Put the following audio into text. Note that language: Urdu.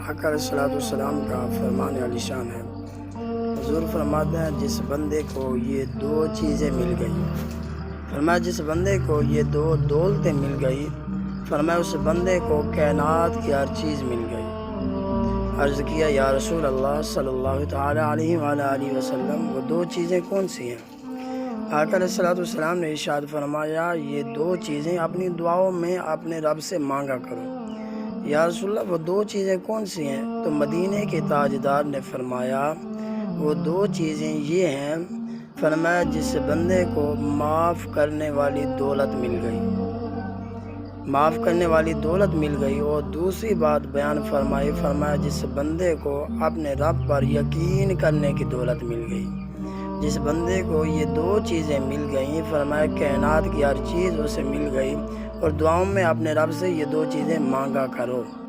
حق علیہ الصلوۃ والسلام کا فرمان عالی شان ہے۔ حضور فرماتے ہیں جس بندے کو یہ دو چیزیں مل گئی، فرمایا جس بندے کو یہ دو دولتیں مل گئی، فرمایا اس بندے کو کائنات کی ہر چیز مل گئی۔ عرض کیا یا رسول اللہ صلی اللہ تعالی علیہ وآلہ وسلم وہ دو چیزیں کون سی ہیں؟ آقا علیہ الصلوۃ والسلام نے ارشاد فرمایا یہ دو چیزیں اپنی دعاؤں میں اپنے رب سے مانگا کرو۔ یا رسول اللہ وہ دو چیزیں کون سی ہیں؟ تو مدینے کے تاجدار نے فرمایا وہ دو چیزیں یہ ہیں، فرمایا جس بندے کو معاف کرنے والی دولت مل گئی، معاف کرنے والی دولت مل گئی، اور دوسری بات بیان فرمایا جس بندے کو اپنے رب پر یقین کرنے کی دولت مل گئی۔ جس بندے کو یہ دو چیزیں مل گئیں، فرمایا کائنات کی ہر چیز اسے مل گئی، اور دعاؤں میں اپنے رب سے یہ دو چیزیں مانگا کرو۔